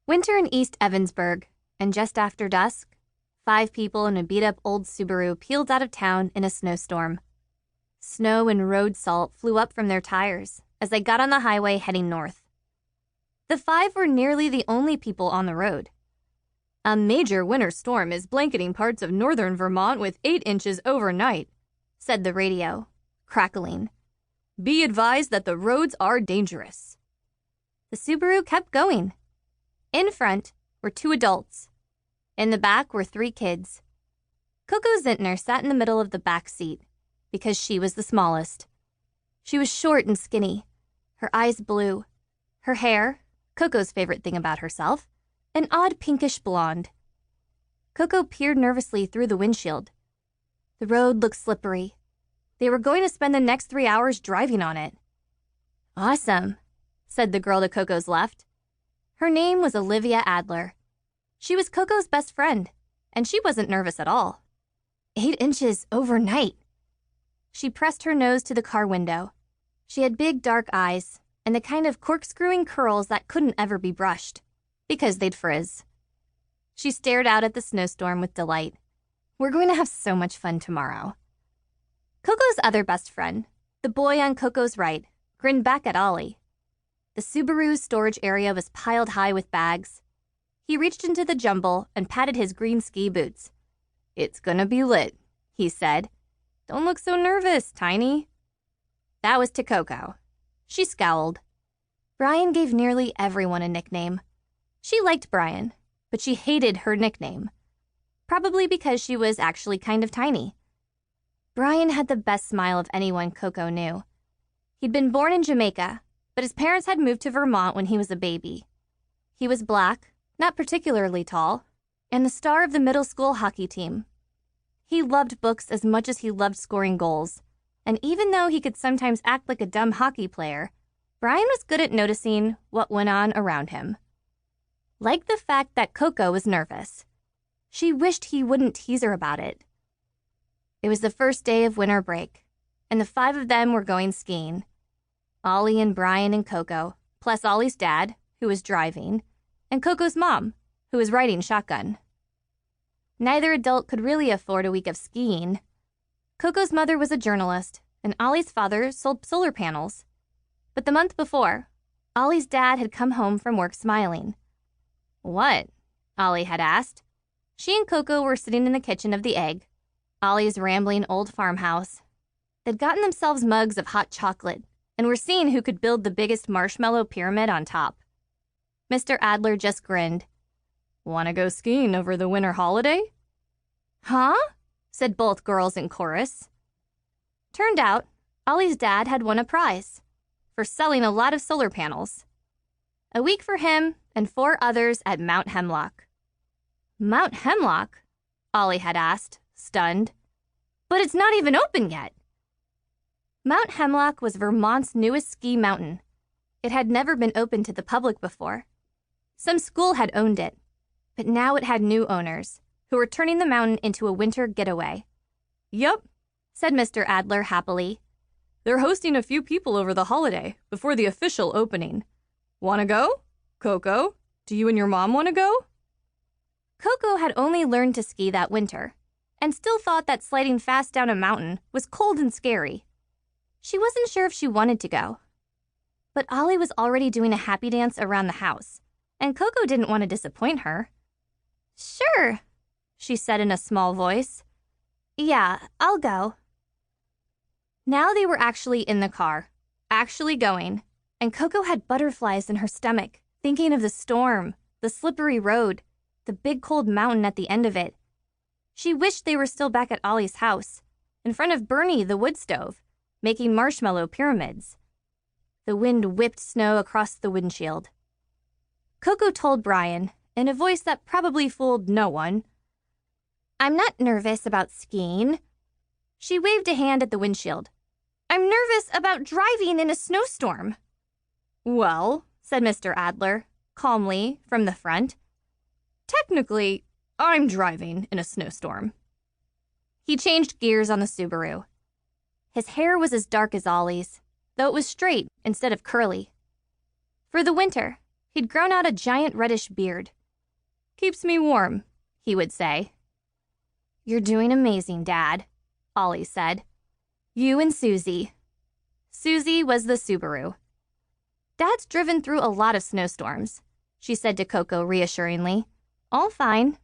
Winter in East Evansburg, and just after dusk, 5 people in a beat-up old Subaru peeled out of town in a snowstorm. Snow and road salt flew up from their tires as they got on the highway heading north. The 5 were nearly the only people on the road. A major winter storm is blanketing parts of northern Vermont with 8 inches overnight, said the radio, crackling. Be advised that the roads are dangerous. The Subaru kept going. In front were 2 adults. In the back were 3 kids. Coco Zintner sat in the middle of the back seat because she was the smallest. She was short and skinny, her eyes blue, her hair, Coco's favorite thing about herself, an odd pinkish blonde. Coco peered nervously through the windshield. The road looked slippery. They were going to spend the next 3 hours driving on it. Awesome, said the girl to Coco's left. Her name was Olivia Adler. She was Coco's best friend, and she wasn't nervous at all. 8 inches overnight. She pressed her nose to the car window. She had big dark eyes and the kind of corkscrewing curls that couldn't ever be brushed, because they'd frizz. She stared out at the snowstorm with delight. We're going to have so much fun tomorrow. Coco's other best friend, the boy on Coco's right, grinned back at Ollie. The Subaru's storage area was piled high with bags. He reached into the jumble and patted his green ski boots. It's gonna be lit, he said. Don't look so nervous, Tiny. That was to Coco. She scowled. Brian gave nearly everyone a nickname. She liked Brian, but she hated her nickname. Probably because she was actually kind of tiny. Brian had the best smile of anyone Coco knew. He'd been born in Jamaica, but his parents had moved to Vermont when he was a baby. He was black, not particularly tall, and the star of the middle school hockey team. He loved books as much as he loved scoring goals, and even though he could sometimes act like a dumb hockey player, Brian was good at noticing what went on around him. Like the fact that Coco was nervous. She wished he wouldn't tease her about it. It was the first day of winter break, and the 5 of them were going skiing. Ollie and Brian and Coco, plus Ollie's dad, who was driving, and Coco's mom, who was riding shotgun. Neither adult could really afford a week of skiing. Coco's mother was a journalist, and Ollie's father sold solar panels. But the month before, Ollie's dad had come home from work smiling. What? Ollie had asked. She and Coco were sitting in the kitchen of the Egg, Ollie's rambling old farmhouse. They'd gotten themselves mugs of hot chocolate and were seeing who could build the biggest marshmallow pyramid on top. Mr. Adler just grinned. Want to go skiing over the winter holiday? Huh? Said both girls in chorus. Turned out, Ollie's dad had won a prize for selling a lot of solar panels. A week for him and 4 others at Mount Hemlock. Mount Hemlock? Ollie had asked, stunned. But it's not even open yet. Mount Hemlock was Vermont's newest ski mountain. It had never been open to the public before. Some school had owned it, but now it had new owners who were turning the mountain into a winter getaway. Yup, said Mr. Adler happily. They're hosting a few people over the holiday before the official opening. Want to go? Coco, do you and your mom want to go? Coco had only learned to ski that winter and still thought that sliding fast down a mountain was cold and scary. She wasn't sure if she wanted to go. But Ollie was already doing a happy dance around the house, and Coco didn't want to disappoint her. Sure, she said in a small voice. Yeah, I'll go. Now they were actually in the car, actually going, and Coco had butterflies in her stomach, thinking of the storm, the slippery road, the big cold mountain at the end of it. She wished they were still back at Ollie's house, in front of Bernie the wood stove, making marshmallow pyramids. The wind whipped snow across the windshield. Coco told Brian, in a voice that probably fooled no one, I'm not nervous about skiing. She waved a hand at the windshield. I'm nervous about driving in a snowstorm. Well, said Mr. Adler, calmly, from the front, technically, I'm driving in a snowstorm. He changed gears on the Subaru. His hair was as dark as Ollie's, though it was straight instead of curly. For the winter, He'd grown out a giant reddish beard. "Keeps me warm," he would say. "You're doing amazing, Dad," Ollie said. "You and Susie." Susie was the Subaru. "Dad's driven through a lot of snowstorms," she said to Coco reassuringly. "All fine."